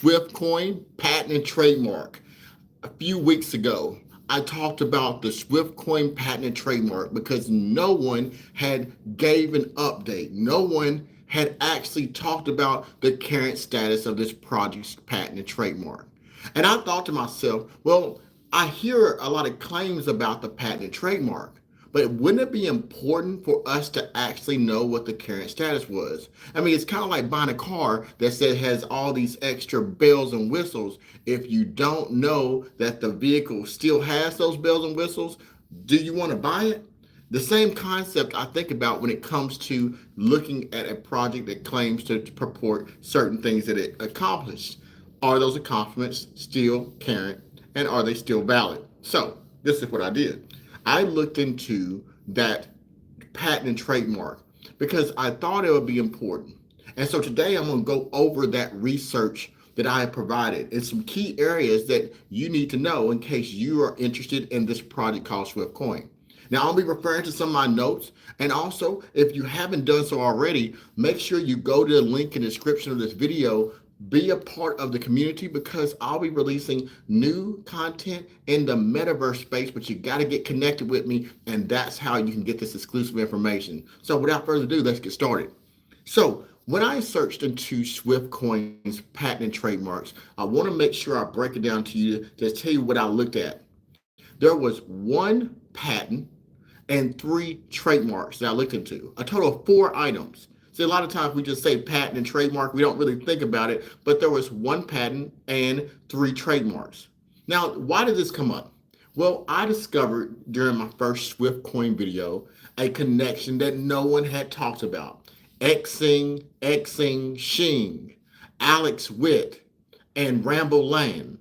Swift coin, patent and trademark. A few weeks ago, I talked about the Swift coin patent and trademark because no one had gave an update. No one had actually talked about the current status of this project's patent and trademark. And I thought to myself, well, I hear a lot of claims about the patent and trademark. But wouldn't it be important for us to actually know what the current status was? I mean, it's kind of like buying a car that says has all these extra bells and whistles. If you don't know that the vehicle still has those bells and whistles, do you want to buy it? The same concept I think about when it comes to looking at a project that claims to purport certain things that it accomplished. Are those accomplishments still current and are they still valid? So, this is what I did. I looked into that patent and trademark because I thought it would be important. And so today I'm going to go over that research that I have provided and some key areas that you need to know in case you are interested in this project called Swift Coin. Now, I'll be referring to some of my notes. And also, if you haven't done so already, make sure you go to the link in the description of this video. Be a part of the community because I'll be releasing new content in the metaverse space, but you got to get connected with me, and that's how you can get this exclusive information. So without further ado, let's get started. So when I searched into Swift Coin's patent and trademarks, I want to make sure I break it down to you to tell you what I looked at. There was one patent and three trademarks that I looked into, a total of four items. See, a lot of times we just say patent and trademark. We don't really think about it, but there was one patent and three trademarks. Now, why did this come up? Well, I discovered during my first Swift Coin video a connection that no one had talked about. Xing Shing, Alex Witt, and Rambo Land.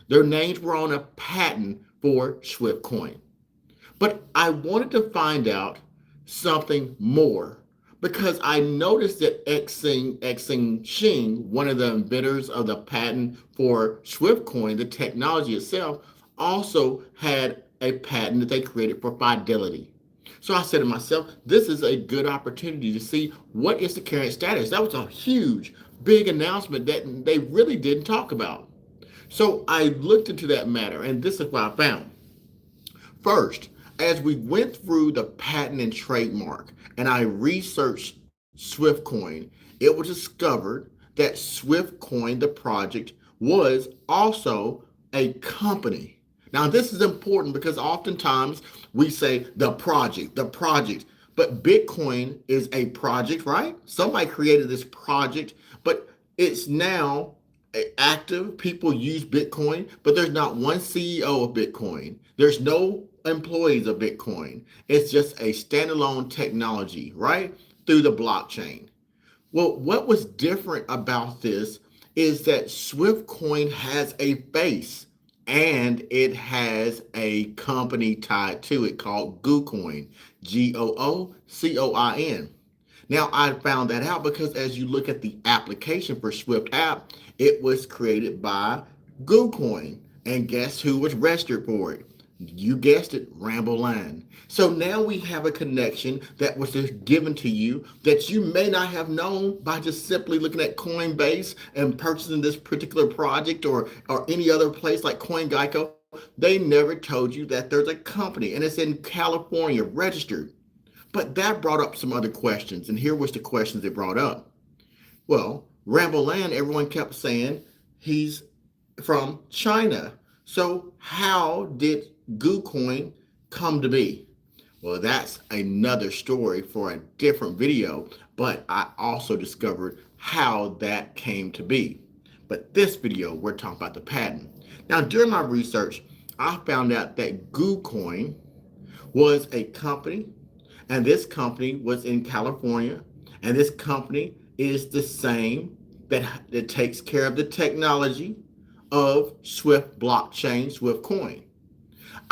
Their names were on a patent for Swift Coin. But I wanted to find out something more because I noticed that Xing Shing, one of the inventors of the patent for SwiftCoin, the technology itself, also had a patent that they created for fidelity. So I said to myself, this is a good opportunity to see what is the current status. That was a huge, big announcement that they really didn't talk about. So I looked into that matter, and this is what I found. First, as we went through the patent and trademark and I researched SwiftCoin, it was discovered that SwiftCoin, the project, was also a company. Now, this is important because oftentimes we say the project, but Bitcoin is a project, right? Somebody created this project, but it's now active. People use Bitcoin, but there's not one CEO of Bitcoin. There's no employees of Bitcoin. It's just a standalone technology, right? Through the blockchain. Well, what was different about this is that SwiftCoin has a face and it has a company tied to it called GooCoin, GOOCOIN. Now, I found that out because as you look at the application for Swift app, it was created by GooCoin. And guess who was registered for it? You guessed it, Rambo Line. So now we have a connection that was just given to you that you may not have known by just simply looking at Coinbase and purchasing this particular project or any other place like CoinGecko. They never told you that there's a company and it's in California registered. But that brought up some other questions. And here was the questions it brought up. Well, Rambo Land, everyone kept saying he's from China. So how did GooCoin come to be? Well, that's another story for a different video, but I also discovered how that came to be. But this video, we're talking about the patent. Now, during my research, I found out that GooCoin was a company, and this company was in California, and this company is the same that takes care of the technology of Swift blockchain, Swift coin.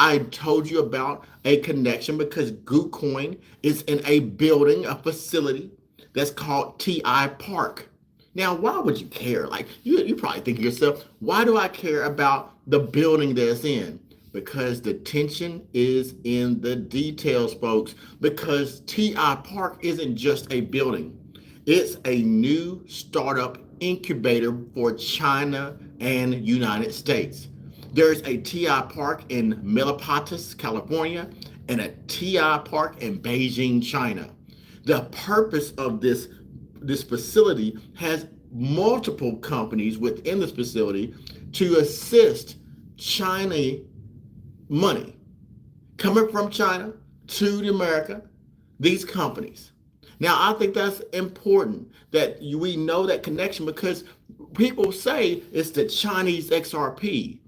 I told you about a connection because GooCoin is in a building, a facility that's called TI Park. Now, why would you care? Like, you probably think to yourself, why do I care about the building that's in? Because the tension is in the details, folks. Because TI Park isn't just a building. It's a new startup incubator for China and United States. There's a TI Park in Milpitas, California, and a TI Park in Beijing, China. The purpose of this facility has multiple companies within this facility to assist China money coming from China to America, these companies. Now, I think that's important that we know that connection because people say it's the Chinese XRP,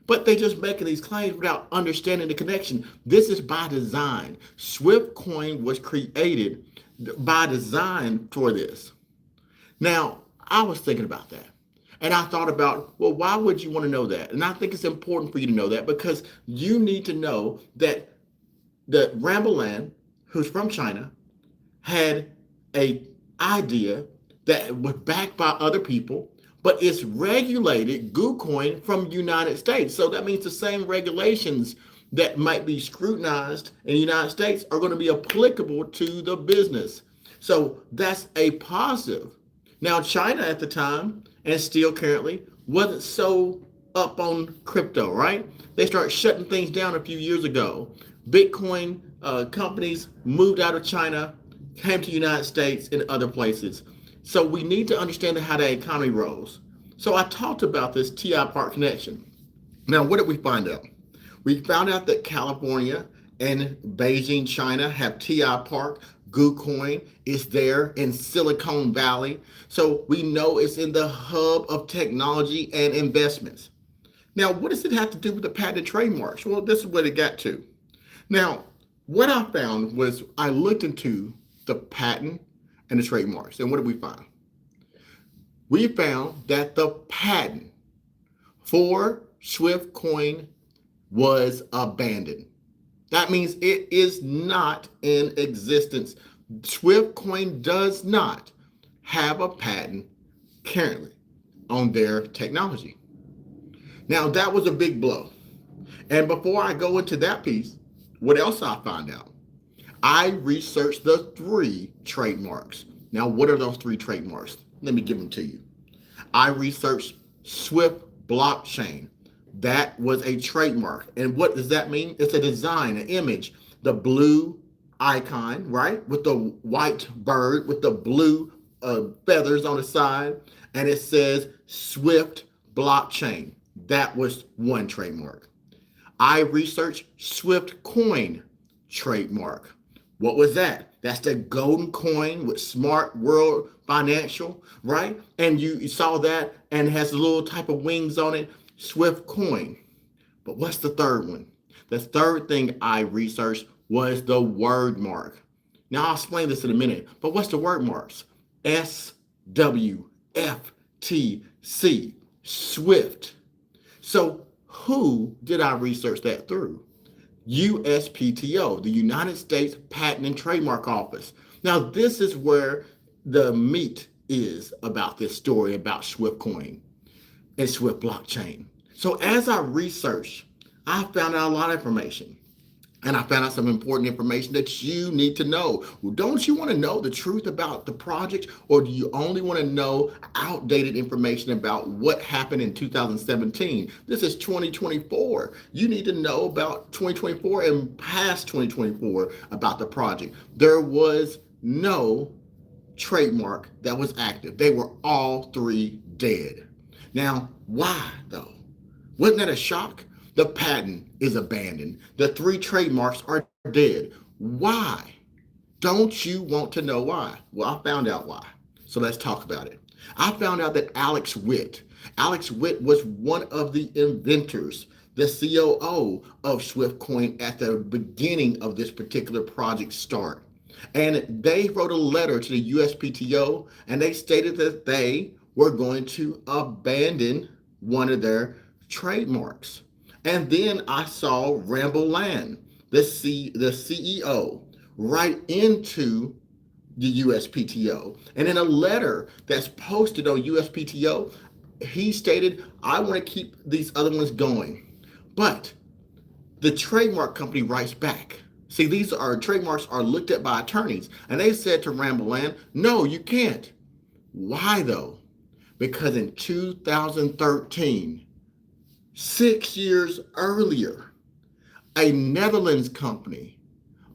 but they're just making these claims without understanding the connection. This is by design. Swift Coin was created by design for this. Now, I was thinking about that. And I thought about, well, why would you want to know that? And I think it's important for you to know that because you need to know that the Rambolan, who's from China, had a idea that was backed by other people, but it's regulated GuCoin from the United States. So that means the same regulations that might be scrutinized in the United States are going to be applicable to the business. So that's a positive. Now, China at the time, and still currently, wasn't so up on crypto, right? They started shutting things down a few years ago. Bitcoin companies moved out of China, came to the United States and other places. So we need to understand how the economy rolls. So I talked about this TI Park connection. Now, what did we find out? We found out that California and Beijing, China have TI Park. GuCoin is there in Silicon Valley. So we know it's in the hub of technology and investments. Now, what does it have to do with the patent trademarks? Well, this is what it got to. Now, what I found was I looked into the patent and the trademarks. And what did we find? We found that the patent for Swift Coin was abandoned. That means it is not in existence. Swift Coin does not have a patent currently on their technology. Now, that was a big blow. And before I go into that piece, what else I found out? I researched the 3 trademarks. Now, what are those 3 trademarks? Let me give them to you. I researched Swift blockchain. That was a trademark. And what does that mean? It's a design, an image, the blue icon, right? With the white bird, with the blue feathers on the side. And it says Swift blockchain. That was one trademark. I researched Swift coin trademark. What was that? That's the golden coin with Smart World Financial, right? And you saw that and it has a little type of wings on it. Swift coin. But what's the third one? The third thing I researched was the word mark. Now I'll explain this in a minute, but what's the word marks? SWFT, Swift. So who did I research that through? USPTO, the United States Patent and Trademark Office. Now this is where the meat is about this story about Swift coin and Swift blockchain. So as I researched, I found out a lot of information. And I found out some important information that you need to know. Well, don't you want to know the truth about the project, or do you only want to know outdated information about what happened in 2017? This is 2024. You need to know about 2024 and past 2024 about the project. There was no trademark that was active. They were all 3 dead. Now, why though? Wasn't that a shock? The patent is abandoned. The 3 trademarks are dead. Why? Don't you want to know why? Well, I found out why. So let's talk about it. I found out that Alex Witt was one of the inventors, the COO of Swift Coin at the beginning of this particular project start. And they wrote a letter to the USPTO and they stated that they were going to abandon one of their trademarks. And then I saw Rambolan, the CEO, write into the USPTO. And in a letter that's posted on USPTO, he stated, I want to keep these other ones going. But the trademark company writes back. See, these are trademarks are looked at by attorneys. And they said to Rambolan, no, you can't. Why though? because in 2013, 6 years earlier, a Netherlands company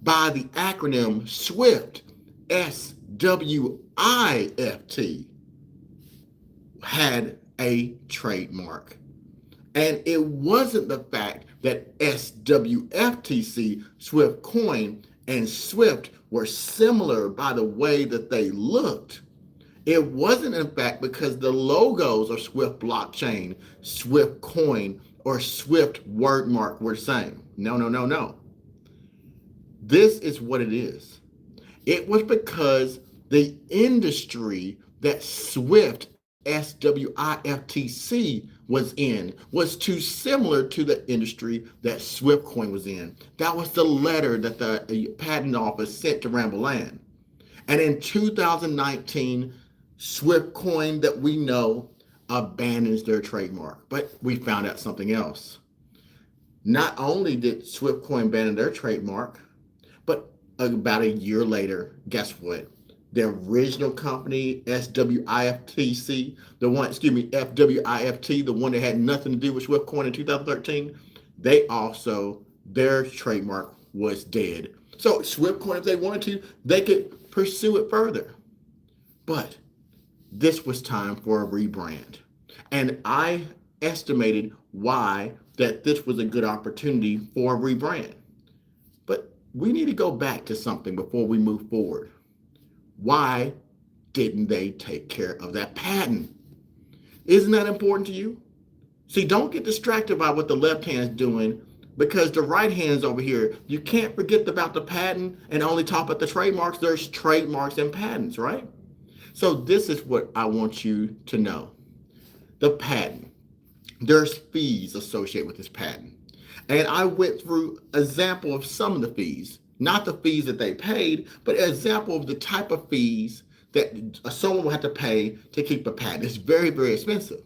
by the acronym SWIFT, SWIFT, had a trademark. And it wasn't the fact that SWFTC, Swift Coin, and Swift were similar by the way that they looked. It wasn't, in fact, because the logos of Swift Blockchain, Swift Coin, or Swift Wordmark were the same. No, no, no, no. This is what it is. It was because the industry that Swift, SWIFTC, was in was too similar to the industry that Swift Coin was in. That was the letter that the patent office sent to Ramboland. And in 2019, Swift Coin that we know abandons their trademark. But we found out something else. Not only did Swift Coin abandon their trademark, but about a year later, guess what? The original company, SWIFTC, FWIFT, the one that had nothing to do with Swift Coin in 2013, their trademark was dead. So Swift Coin, if they wanted to, they could pursue it further. But this was time for a rebrand. And I estimated why that this was a good opportunity for a rebrand. But we need to go back to something before we move forward. Why didn't they take care of that patent? Isn't that important to you? See, don't get distracted by what the left hand's doing, because the right hand's over here. You can't forget about the patent and only talk about the trademarks. There's trademarks and patents, right? So this is what I want you to know. The patent. There's fees associated with this patent. And I went through an example of some of the fees. Not the fees that they paid, but an example of the type of fees that someone will have to pay to keep a patent. It's very, very expensive.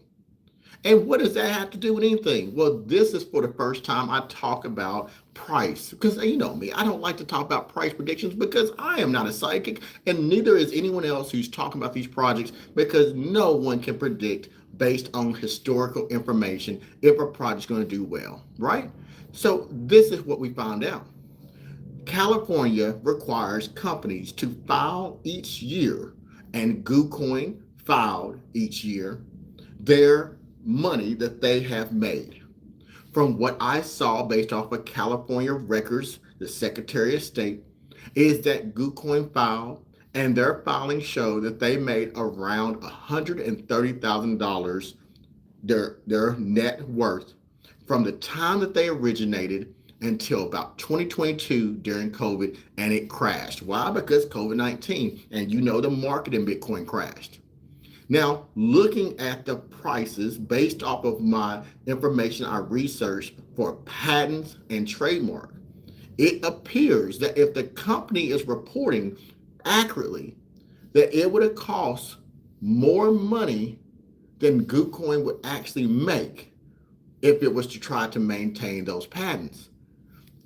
And what does that have to do with anything? Well, this is for the first time I talk about price. Because you know me, I don't like to talk about price predictions because I am not a psychic, and neither is anyone else who's talking about these projects, because no one can predict based on historical information if a project's going to do well, right? So this is what we found out. California requires companies to file each year, and GooCoin filed each year, their money that they have made. From what I saw based off of California records, the Secretary of State, is that GooCoin filed, and their filings show that they made around $130,000, their net worth, from the time that they originated until about 2022 during COVID, and it crashed. Why? Because COVID-19, and you know the market in Bitcoin crashed. Now, looking at the prices based off of my information I researched for patents and trademark, it appears that if the company is reporting accurately, that it would have cost more money than GooCoin would actually make if it was to try to maintain those patents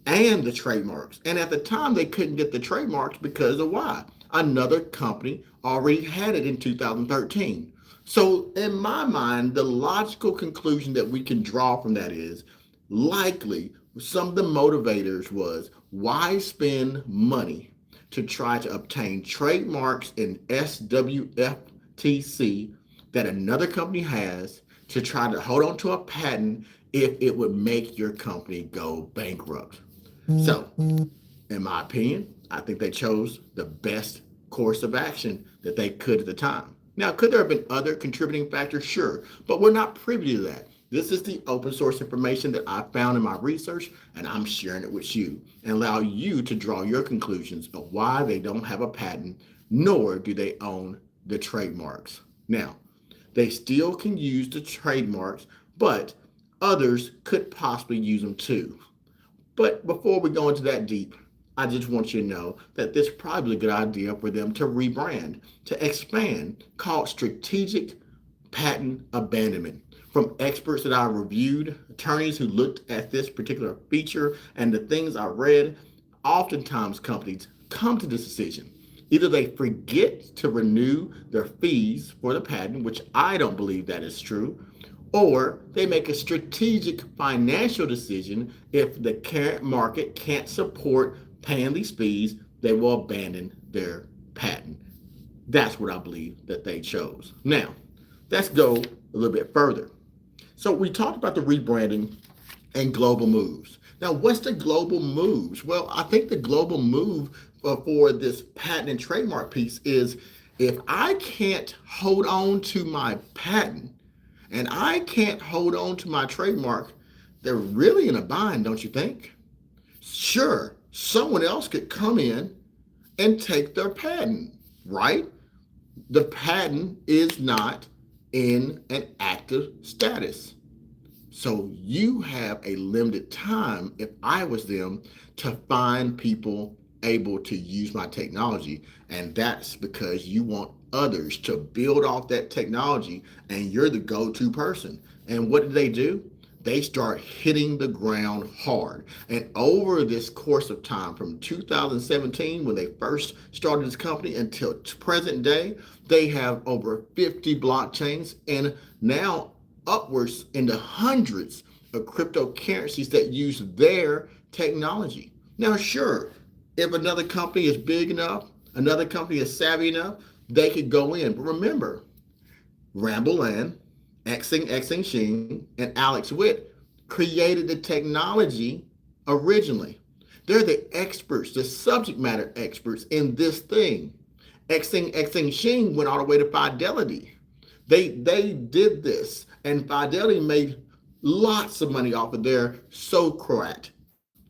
and the trademarks. And at the time, they couldn't get the trademarks because of why? Another company already had it in 2013. So in my mind, the logical conclusion that we can draw from that is likely some of the motivators was, why spend money to try to obtain trademarks in SWFTC that another company has to try to hold on to a patent if it would make your company go bankrupt? So, in my opinion, I think they chose the best course of action that they could at the time. Now, could there have been other contributing factors? Sure, but we're not privy to that. This is the open source information that I found in my research, and I'm sharing it with you and allow you to draw your conclusions of why they don't have a patent, nor do they own the trademarks. Now, they still can use the trademarks, but others could possibly use them too. But before we go into that deep, I just want you to know that this is probably a good idea for them to rebrand, to expand, called strategic patent abandonment. From experts that I reviewed, attorneys who looked at this particular feature, and the things I read, oftentimes companies come to this decision. Either they forget to renew their fees for the patent, which I don't believe that is true, or they make a strategic financial decision. If the current market can't support paying these fees, they will abandon their patent. That's what I believe that they chose. Now, let's go a little bit further. So we talked about the rebranding and global moves. Now, what's the global moves? Well, I think the global move for this patent and trademark piece is, if I can't hold on to my patent and I can't hold on to my trademark, they're really in a bind, don't you think? Sure, someone else could come in and take their patent, right? The patent is not in an active status. So you have a limited time, if I was them, to find people able to use my technology. And that's because you want others to build off that technology and you're the go-to person. And what do? They start hitting the ground hard. And over this course of time, from 2017, when they first started this company, until present day, they have over 50 blockchains, and now upwards in the hundreds of cryptocurrencies that use their technology. Now, sure, if another company is big enough, another company is savvy enough, they could go in. But remember, Ramboland, Xing Shing, and Alex Witt created the technology originally. They're the experts, the subject matter experts in this thing. Xing Shing went all the way to Fidelity. They did this, and Fidelity made lots of money off of their Socrat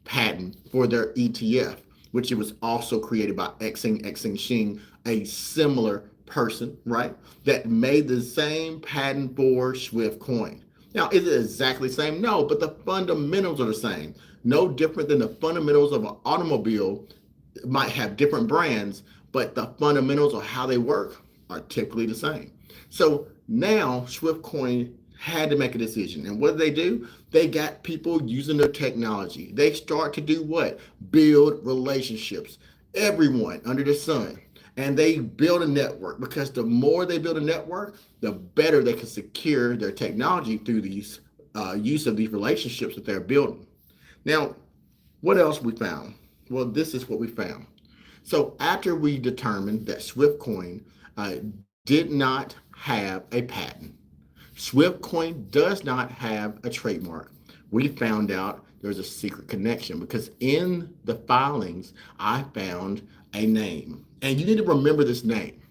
patent for their ETF, which it was also created by Xing Shing, a similar person, right? That made the same patent for Swift Coin. Now, is it exactly the same? No, but the fundamentals are the same. No different than the fundamentals of an automobile. It might have different brands, but the fundamentals of how they work are typically the same. So now Swift Coin had to make a decision. And what do? They got people using their technology. They start to do what? Build relationships. Everyone under the sun. And they build a network, because the more they build a network, the better they can secure their technology through these use of these relationships that they're building. Now, what else we found? Well, this is what we found. So after we determined that Swift Coin did not have a patent, Swift Coin does not have a trademark, we found out there's a secret connection, because in the filings, I found a name. And you need to remember this name.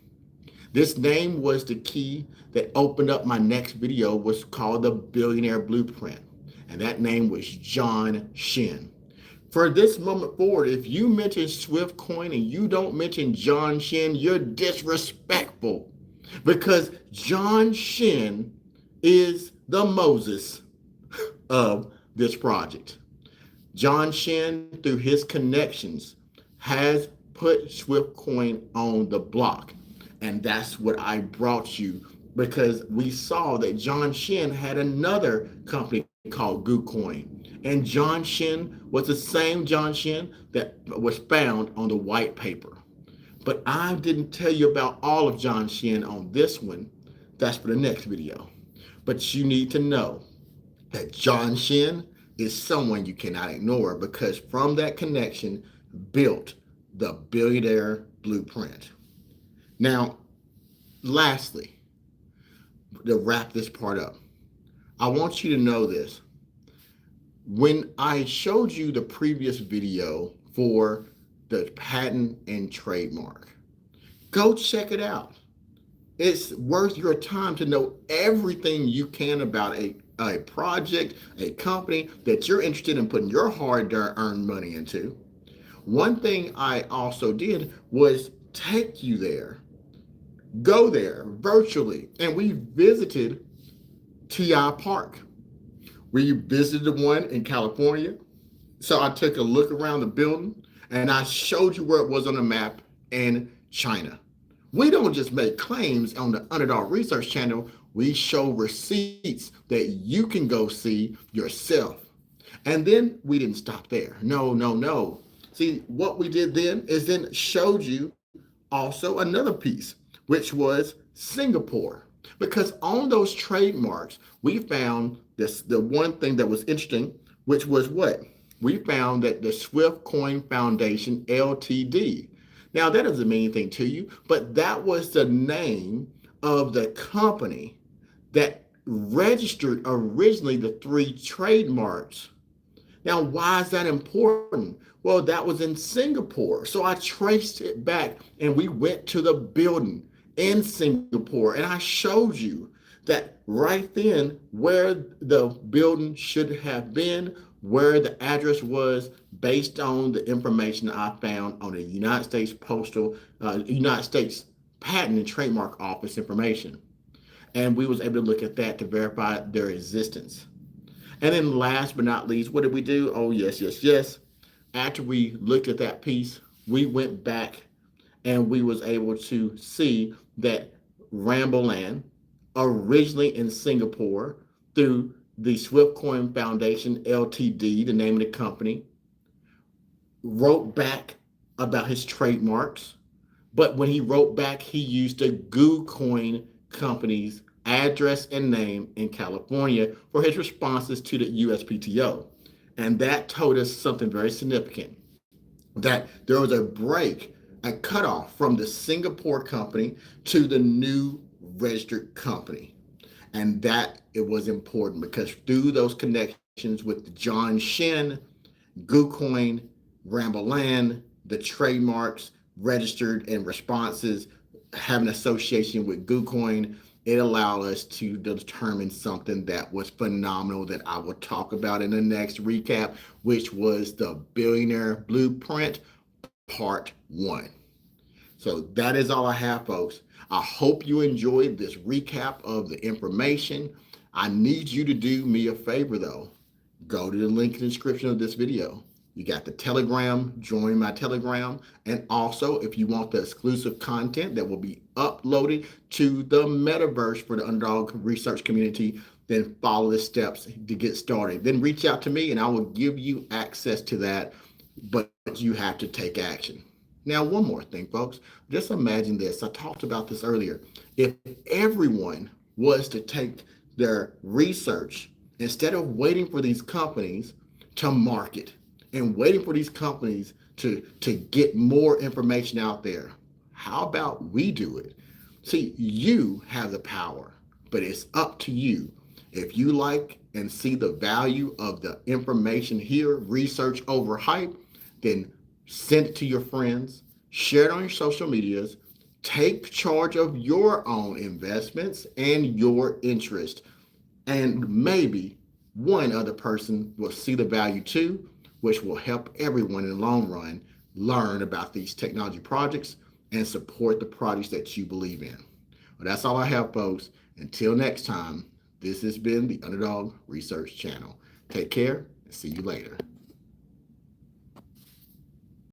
This name was the key that opened up my next video, was called the Billionaire Blueprint. And that name was John Shin. For this moment forward, if you mention Swift Coin and you don't mention John Shin, you're disrespectful, because John Shin is the Moses of this project. John Shin, through his connections, has put Swift Coin on the block. And that's what I brought you, because we saw that John Shin had another company called GooCoin. And John Shin was the same John Shin that was found on the white paper. But I didn't tell you about all of John Shin on this one. That's for the next video. But you need to know that John Shin is someone you cannot ignore, because from that connection built the Billionaire Blueprint. Now, lastly, to wrap this part up, I want you to know this. When I showed you the previous video for the patent and trademark, go check it out. It's worth your time to know everything you can about a project, a company that you're interested in putting your hard-earned money into. One thing I also did was take you there, go there virtually, and we visited TI Park. We visited the one in California. So I took a look around the building and I showed you where it was on the map in China. We don't just make claims on the Underdog Research Channel. We show receipts that you can go see yourself. And then we didn't stop there. No. See, what we did then is then showed you Also, another piece, which was Singapore. Because on those trademarks, we found this the one thing that was interesting, which was what? We found that the Swift Coin Foundation Ltd. Now that doesn't mean anything to you, but that was the name of the company that registered originally the three trademarks. Now, why is that important? Well, that was in Singapore. So I traced it back and we went to the building in Singapore and I showed you that right then where the building should have been, where the address was based on the information I found on the United States Patent and Trademark Office information. And we was able to look at that to verify their existence. And then last but not least, what did we do? Oh, yes, yes, yes. After we looked at that piece, we went back and we was able to see that Ramboland, originally in Singapore, through the Swift Coin Foundation Ltd, the name of the company, wrote back about his trademarks. But when he wrote back, he used the GooCoin company's address and name in California for his responses to the USPTO. And that told us something very significant, that there was a break, a cutoff from the Singapore company to the new registered company. And that it was important because through those connections with John Shin, GooCoin, Ramboland, the trademarks registered and responses having association with GooCoin, it allowed us to determine something that was phenomenal that I will talk about in the next recap, which was the Billionaire Blueprint Part 1. So that is all I have, folks. I hope you enjoyed this recap of the information. I need you to do me a favor, though. Go to the link in the description of this video. You got the Telegram, join my Telegram. And also, if you want the exclusive content that will be uploaded to the metaverse for the Underdog research community, then follow the steps to get started. Then reach out to me and I will give you access to that, but you have to take action. Now, one more thing, folks. Just imagine this. I talked about this earlier. If everyone was to take their research, instead of waiting for these companies to market and waiting for these companies to get more information out there, how about we do it? See, you have the power, but it's up to you. If you like and see the value of the information here, research over hype, then send it to your friends, share it on your social medias, take charge of your own investments and your interest. And maybe one other person will see the value too, which will help everyone in the long run learn about these technology projects and support the projects that you believe in. Well, that's all I have, folks. Until next time, this has been the Underdog Research Channel. Take care and see you later.